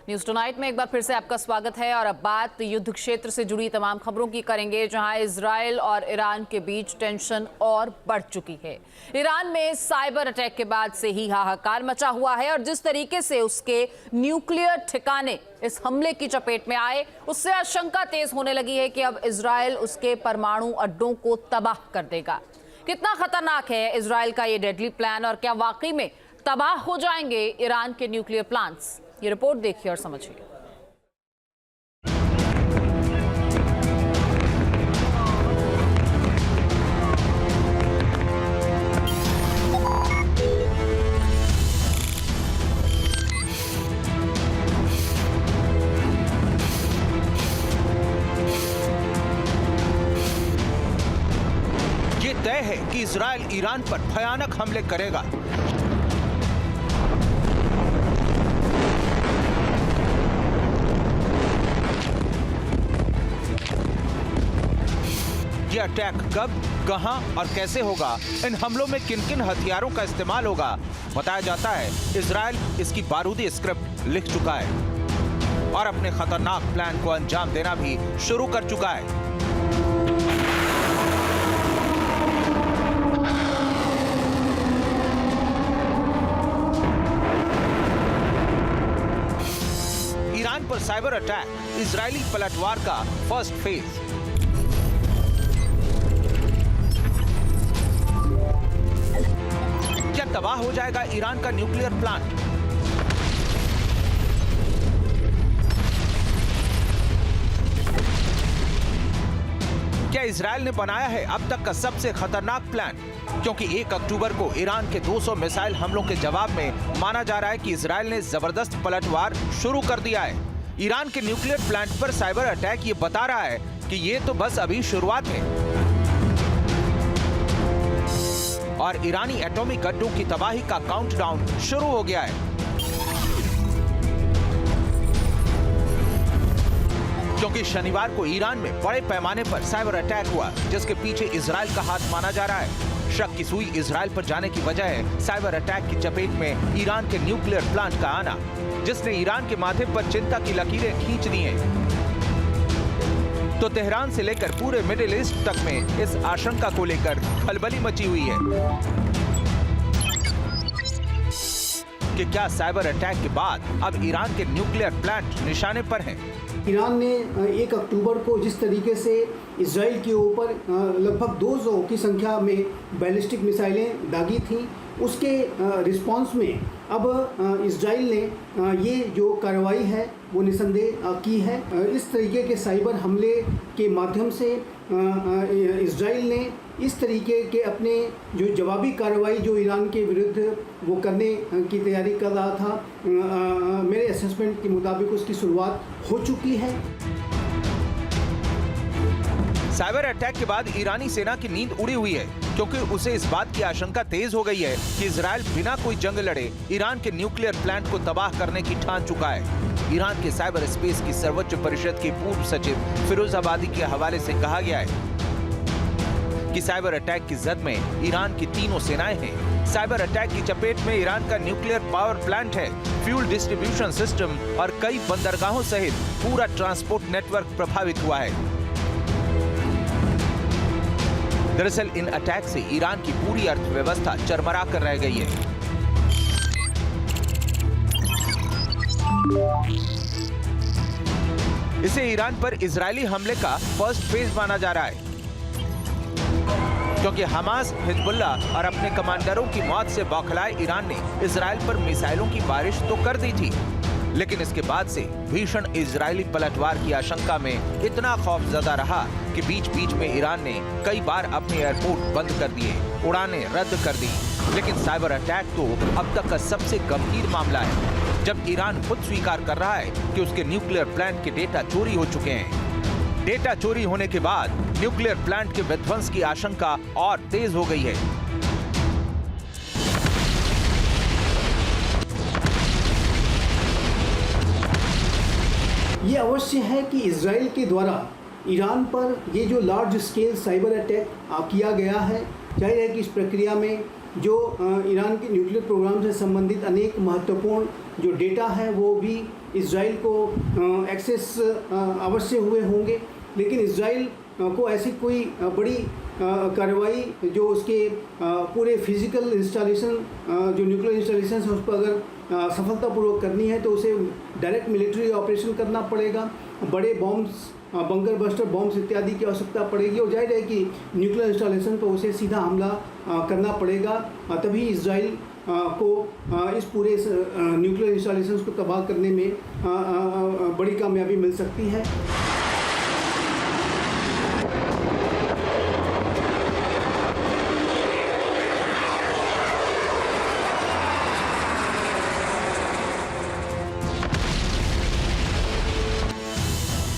News tonight में एक बार फिर से आपका स्वागत है और अब बात युद्ध क्षेत्र से जुड़ी तमाम खबरों की करेंगे, जहां इजराइल और ईरान के बीच टेंशन और बढ़ चुकी है। ईरान में साइबर अटैक के बाद से ही हाहाकार मचा हुआ है और जिस तरीके से उसके न्यूक्लियर ठिकाने इस हमले की चपेट में आए, उससे आशंका तेज होने लगी है कि अब इजराइल उसके परमाणु अड्डों को तबाह कर देगा। कितना खतरनाक है इजराइल का ये डेडली प्लान और क्या वाकई में तबाह हो जाएंगे ईरान के न्यूक्लियर प्लांट्स? ये रिपोर्ट देखिए और समझिए। ये तय है कि इजराइल ईरान पर भयानक हमले करेगा। ये अटैक कब, कहां और कैसे होगा, इन हमलों में किन किन हथियारों का इस्तेमाल होगा, बताया जाता है इजराइल इसकी बारूदी स्क्रिप्ट लिख चुका है और अपने खतरनाक प्लान को अंजाम देना भी शुरू कर चुका है। ईरान पर साइबर अटैक, इजरायली पलटवार का फर्स्ट फेज। क्या तबाह हो जाएगा ईरान का न्यूक्लियर प्लांट? क्या इजराइल ने बनाया है अब तक का सबसे खतरनाक प्लान? क्योंकि 1 अक्टूबर को ईरान के 200 मिसाइल हमलों के जवाब में माना जा रहा है कि इजराइल ने जबरदस्त पलटवार शुरू कर दिया है। ईरान के न्यूक्लियर प्लांट पर साइबर अटैक ये बता रहा है कि ये तो बस अभी शुरुआत है और ईरानी एटॉमिक अड्डों की तबाही का काउंटडाउन शुरू हो गया है। क्योंकि शनिवार को ईरान में बड़े पैमाने पर साइबर अटैक हुआ, जिसके पीछे इजराइल का हाथ माना जा रहा है। शक की सुई इजराइल पर जाने की वजह है साइबर अटैक की चपेट में ईरान के न्यूक्लियर प्लांट का आना, जिसने ईरान के माथे पर चिंता की लकीरें खींच दी हैं। तो तेहरान से लेकर पूरे मिडिल ईस्ट तक में इस आशंका को लेकर खलबली मची हुई है कि क्या साइबर अटैक के बाद अब ईरान के न्यूक्लियर प्लांट निशाने पर हैं। ईरान ने 1 अक्टूबर को जिस तरीके से इजराइल के ऊपर लगभग 200 की संख्या में बैलिस्टिक मिसाइलें दागी थीं, उसके रिस्पांस में अब इजराइल ने ये जो कार्रवाई है वो निसंदेह की है। इस तरीके के साइबर हमले के माध्यम से इजराइल ने इस तरीके के अपने जो जवाबी कार्रवाई जो ईरान के विरुद्ध वो करने की तैयारी कर रहा था, मेरे असेसमेंट के मुताबिक उसकी शुरुआत हो चुकी है। साइबर अटैक के बाद ईरानी सेना की नींद उड़ी हुई है, क्योंकि उसे इस बात की आशंका तेज हो गई है कि इजराइल बिना कोई जंग लड़े ईरान के न्यूक्लियर प्लांट को तबाह करने की ठान चुका है। ईरान के साइबर स्पेस की सर्वोच्च परिषद के पूर्व सचिव फिरोज आबादी के हवाले से कहा गया है कि साइबर अटैक की जद में ईरान की तीनों सेनाएं हैं। साइबर अटैक की चपेट में ईरान का न्यूक्लियर पावर प्लांट है, फ्यूल डिस्ट्रीब्यूशन सिस्टम और कई बंदरगाहों सहित पूरा ट्रांसपोर्ट नेटवर्क प्रभावित हुआ है। दरअसल इन अटैक से ईरान की पूरी अर्थव्यवस्था चरमरा कर रह गई है। इसे ईरान पर इजरायली हमले का फर्स्ट फेज माना जा रहा है, क्योंकि हमास, हिजबुल्लाह और अपने कमांडरों की मौत से बौखलाए ईरान ने इजराइल पर मिसाइलों की बारिश तो कर दी थी, लेकिन इसके बाद से भीषण इजरायली पलटवार की आशंका में इतना खौफजदा रहा कि बीच बीच में ईरान ने कई बार अपने एयरपोर्ट बंद कर दिए, उड़ानें रद्द कर दी। लेकिन साइबर अटैक तो अब तक का सबसे गंभीर मामला है, जब ईरान खुद स्वीकार कर रहा है कि उसके न्यूक्लियर प्लांट के डेटा चोरी हो चुके हैं। डेटा चोरी होने के बाद न्यूक्लियर प्लांट के विध्वंस की आशंका और तेज हो गई है। ये अवश्य है कि इजराइल के द्वारा ईरान पर ये जो लार्ज स्केल साइबर अटैक किया गया है, जाहिर है कि इस प्रक्रिया में जो ईरान के न्यूक्लियर प्रोग्राम से संबंधित अनेक महत्वपूर्ण जो डेटा है वो भी इजराइल को एक्सेस अवश्य हुए होंगे, लेकिन इजराइल को ऐसी कोई बड़ी कार्रवाई जो उसके पूरे फिजिकल इंस्टॉलेशन जो न्यूक्लियर इंस्टॉलेशन है उस पर अगर सफलतापूर्वक करनी है तो उसे डायरेक्ट मिलिट्री ऑपरेशन करना पड़ेगा। बड़े बॉम्ब्स, बंकर बस्टर बॉम्ब्स इत्यादि की आवश्यकता पड़ेगी और जाहिर है कि न्यूक्लियर इंस्टॉलेशन पर उसे सीधा हमला करना पड़ेगा। तभी इजराइल को इस पूरे न्यूक्लियर इंस्टॉलेशंस को तबाह करने में बड़ी कामयाबी मिल सकती है।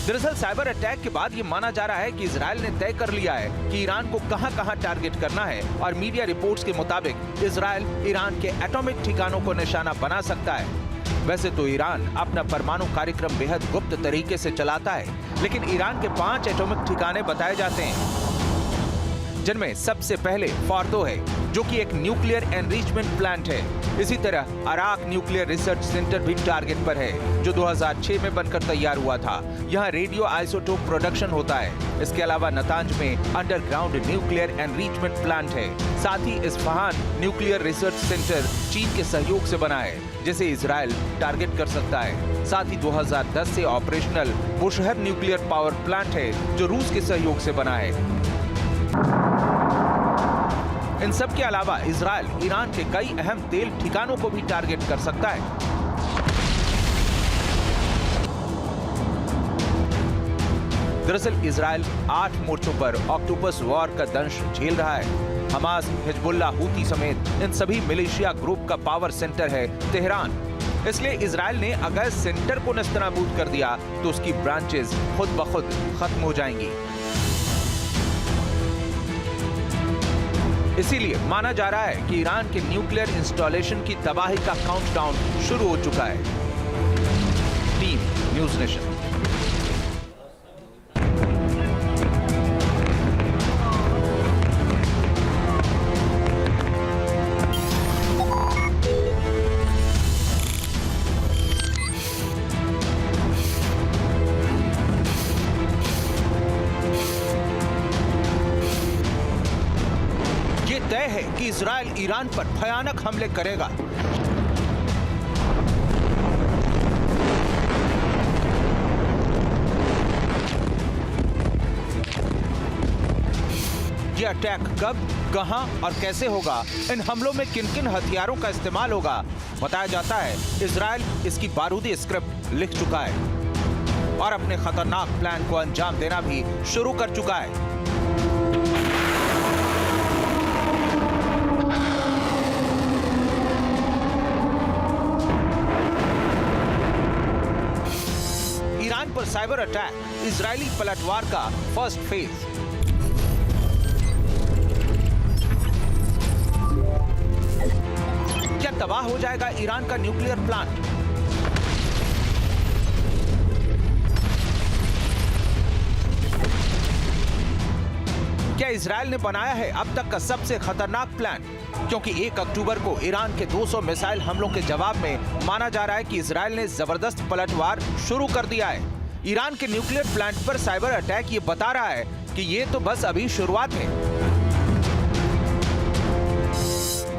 दरअसल साइबर अटैक के बाद ये माना जा रहा है कि इजराइल ने तय कर लिया है कि ईरान को कहां-कहां टारगेट करना है और मीडिया रिपोर्ट्स के मुताबिक इजराइल ईरान के एटॉमिक ठिकानों को निशाना बना सकता है। वैसे तो ईरान अपना परमाणु कार्यक्रम बेहद गुप्त तरीके से चलाता है, लेकिन ईरान के 5 एटॉमिक ठिकाने बताए जाते हैं, जिनमें सबसे पहले फॉर्दो है जो कि एक न्यूक्लियर एनरिचमेंट प्लांट है। इसी तरह अराक न्यूक्लियर रिसर्च सेंटर भी टारगेट पर है जो 2006 में बनकर तैयार हुआ था। यहाँ रेडियो आइसोटोप प्रोडक्शन होता है। इसके अलावा नतांज में अंडरग्राउंड न्यूक्लियर एनरिचमेंट प्लांट है। साथ ही इस्फहान न्यूक्लियर रिसर्च सेंटर चीन के सहयोग से बना है, जिसे इजराइल टारगेट कर सकता है। साथ ही 2010 से operational Bushehr nuclear power plant है जो रूस के सहयोग से बना है। इन सब के अलावा इजराइल ईरान के कई अहम तेल ठिकानों को भी टारगेट कर सकता है। दरअसल इजराइल 8 मोर्चों पर ऑक्टोपस वॉर का दंश झेल रहा है। हमास, हिजबुल्लाह, हूती समेत इन सभी मिलिशिया ग्रुप का पावर सेंटर है तेहरान। इसलिए इजराइल ने अगर सेंटर को नेस्तनाबूद कर दिया तो उसकी ब्रांचेस खुद ब खुद खत्म हो जाएंगी। इसीलिए माना जा रहा है कि ईरान के न्यूक्लियर इंस्टॉलेशन की तबाही का काउंटडाउन शुरू हो चुका है। Team news nation. तय है कि इजराइल ईरान पर भयानक हमले करेगा। ये अटैक कब, कहां और कैसे होगा, इन हमलों में किन किन हथियारों का इस्तेमाल होगा, बताया जाता है इजराइल इसकी बारूदी स्क्रिप्ट लिख चुका है और अपने खतरनाक प्लान को अंजाम देना भी शुरू कर चुका है। ईरान पर साइबर अटैक, इजरायली पलटवार का फर्स्ट फेज। क्या तबाह हो जाएगा ईरान का न्यूक्लियर प्लांट? क्या इजराइल ने बनाया है अब तक का सबसे खतरनाक प्लान? क्योंकि 1 अक्टूबर को ईरान के 200 मिसाइल हमलों के जवाब में माना जा रहा है कि इजराइल ने जबरदस्त पलटवार शुरू कर दिया है। ईरान के न्यूक्लियर प्लांट पर साइबर अटैक ये बता रहा है कि ये तो बस अभी शुरुआत है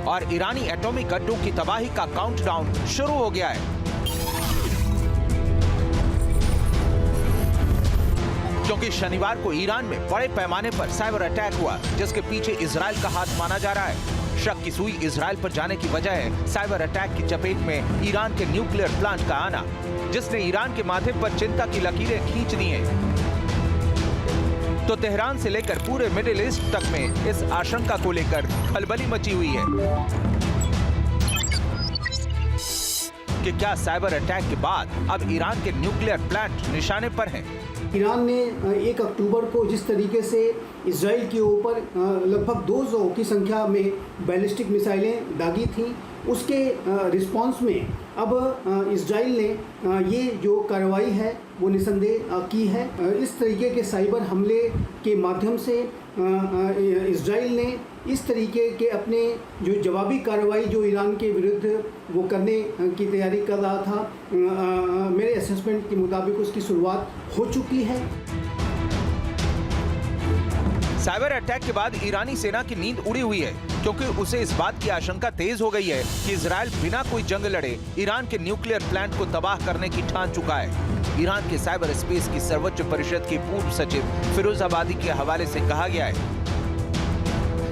और ईरानी एटॉमिक अड्डों की तबाही का काउंटडाउन शुरू हो गया है। क्योंकि शनिवार को ईरान में बड़े पैमाने पर साइबर अटैक हुआ, जिसके पीछे इजराइल का हाथ माना जा रहा है। शक की सुई इजराइल पर जाने की वजह है साइबर अटैक की चपेट में ईरान के न्यूक्लियर प्लांट का आना, जिसने ईरान के माथे पर चिंता की लकीरें खींच दी हैं। तो तेहरान से लेकर पूरे मिडिल ईस्ट तक में इस आशंका को लेकर खलबली मची हुई है कि क्या साइबर अटैक के बाद अब ईरान के न्यूक्लियर प्लांट निशाने पर हैं। ईरान ने 1 अक्टूबर को जिस तरीके से इजराइल के ऊपर लगभग 200 की संख्या में बैलिस्टिक मिसाइलें दागी थीं, उसके रिस्पांस में अब इजराइल ने ये जो कार्रवाई है वो निसंदेह की है। इस तरीके के साइबर हमले के माध्यम से इजराइल ने इस तरीके के अपने जो जवाबी कार्रवाई जो ईरान के विरुद्ध वो करने की तैयारी कर रहा था, मेरे असेसमेंट के मुताबिक उसकी शुरुआत हो चुकी है। साइबर अटैक के बाद ईरानी सेना की नींद उड़ी हुई है, क्योंकि उसे इस बात की आशंका तेज हो गई है कि इजराइल बिना कोई जंग लड़े ईरान के न्यूक्लियर प्लांट को तबाह करने की ठान चुका है। ईरान के साइबर स्पेस की सर्वोच्च परिषद के पूर्व सचिव फिरोज आबादी के हवाले से कहा गया है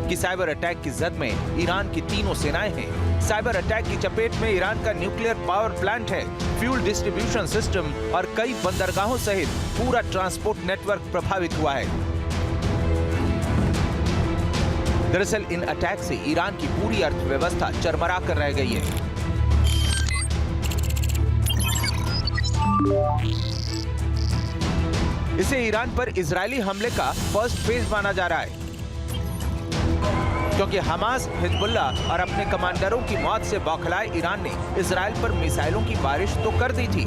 कि साइबर अटैक की जद में ईरान की तीनों सेनाएं हैं। साइबर अटैक की चपेट में ईरान का न्यूक्लियर पावर प्लांट है, फ्यूल डिस्ट्रीब्यूशन सिस्टम और कई बंदरगाहों सहित पूरा ट्रांसपोर्ट नेटवर्क प्रभावित हुआ है। दरअसल इन अटैक से ईरान की पूरी अर्थव्यवस्था चरमरा कर रह गई है। इसे ईरान पर इजरायली हमले का फर्स्ट फेज माना जा रहा है, क्योंकि हमास, हिजबुल्ला और अपने कमांडरों की मौत से बौखलाए ईरान ने इजराइल पर मिसाइलों की बारिश तो कर दी थी,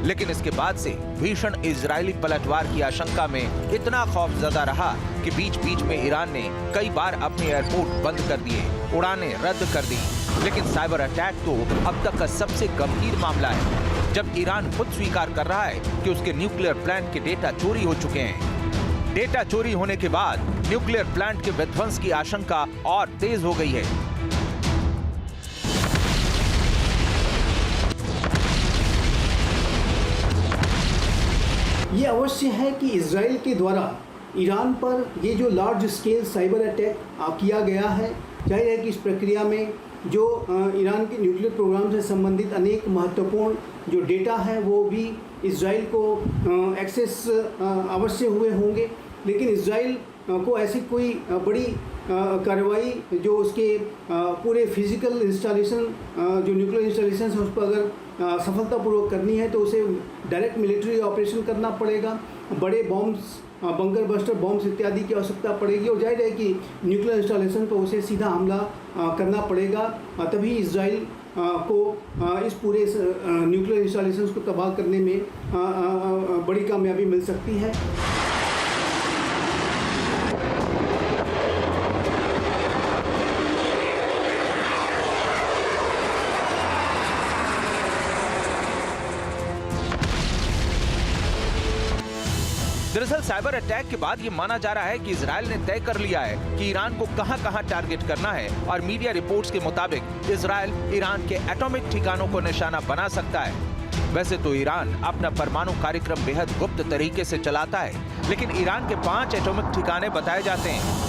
लेकिन इसके बाद से भीषण इजरायली पलटवार की आशंका में इतना खौफजदा रहा कि बीच बीच में ईरान ने कई बार अपने एयरपोर्ट बंद कर दिए, उड़ानें रद्द कर दी। लेकिन साइबर अटैक तो अब तक का सबसे गंभीर मामला है, जब ईरान खुद स्वीकार कर रहा है कि उसके न्यूक्लियर प्लांट के डेटा चोरी हो चुके हैं। डेटा चोरी होने के बाद न्यूक्लियर प्लांट के विध्वंस की आशंका और तेज हो गई है। ये अवश्य है कि इजराइल के द्वारा ईरान पर ये जो लार्ज स्केल साइबर अटैक किया गया है, जाहिर है कि इस प्रक्रिया में जो ईरान के न्यूक्लियर प्रोग्राम से संबंधित अनेक महत्वपूर्ण जो डेटा है वो भी इजराइल को एक्सेस अवश्य हुए होंगे। लेकिन इजराइल को ऐसी कोई बड़ी कार्रवाई जो उसके पूरे फिजिकल इंस्टॉलेशन जो न्यूक्लियर इंस्टॉलेशन है उस पर अगर सफलतापूर्वक करनी है तो उसे डायरेक्ट मिलिट्री ऑपरेशन करना पड़ेगा, बड़े बॉम्ब्स, बंकर बस्टर बॉम्ब्स इत्यादि की आवश्यकता पड़ेगी और जाहिर है कि न्यूक्लियर इंस्टॉलेशन पर उसे सीधा हमला करना पड़ेगा। तभी इजराइल को इस पूरे न्यूक्लियर इंस्टॉलेशन को तबाह करने में बड़ी कामयाबी मिल सकती है। दरअसल साइबर अटैक के बाद ये माना जा रहा है कि इजराइल ने तय कर लिया है कि ईरान को कहां-कहां टारगेट करना है और मीडिया रिपोर्ट्स के मुताबिक इजराइल ईरान के एटॉमिक ठिकानों को निशाना बना सकता है। वैसे तो ईरान अपना परमाणु कार्यक्रम बेहद गुप्त तरीके से चलाता है, लेकिन ईरान के 5 एटॉमिक ठिकाने बताए जाते हैं,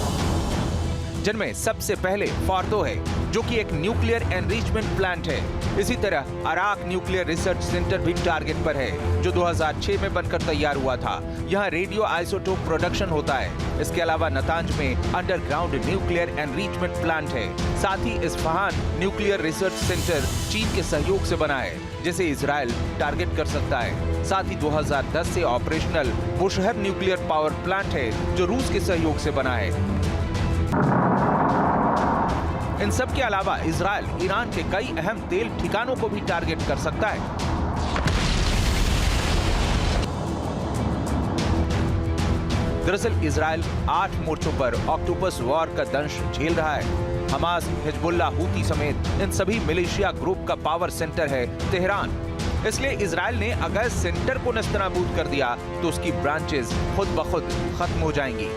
जिनमें सबसे पहले फॉर्दो है, जो कि एक न्यूक्लियर एनरिचमेंट प्लांट है। इसी तरह अराक न्यूक्लियर रिसर्च सेंटर भी टारगेट पर है, जो 2006 में बनकर तैयार हुआ था। यहाँ रेडियो आइसोटोप प्रोडक्शन होता है। इसके अलावा नतांज में अंडरग्राउंड न्यूक्लियर एनरिचमेंट प्लांट है। साथ ही इस्फहान न्यूक्लियर रिसर्च सेंटर चीन के सहयोग से बना है, जिसे इजराइल टारगेट कर सकता है। साथ ही 2010 से operational Bushehr nuclear power plant है, जो रूस के सहयोग से बना है। इन सब के अलावा इजराइल ईरान के कई अहम तेल ठिकानों को भी टारगेट कर सकता है। दरअसल इजराइल 8 मोर्चों पर ऑक्टोपस वॉर का दंश झेल रहा है। हमास, हिजबुल्ला, हूती समेत इन सभी मिलिशिया ग्रुप का पावर सेंटर है तेहरान। इसलिए इजराइल ने अगर सेंटर को नेस्तनाबूद कर दिया तो उसकी ब्रांचेस खुद ब खुद खत्म हो जाएंगी।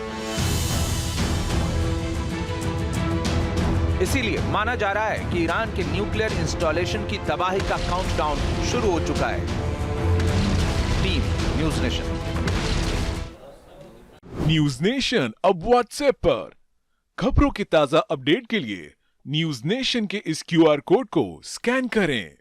इसीलिए माना जा रहा है कि ईरान के न्यूक्लियर इंस्टॉलेशन की तबाही का काउंटडाउन शुरू हो चुका है। Team news nation. News nation अब व्हाट्सएप पर खबरों की ताजा अपडेट के लिए न्यूज़ नेशन के इस QR कोड को स्कैन करें।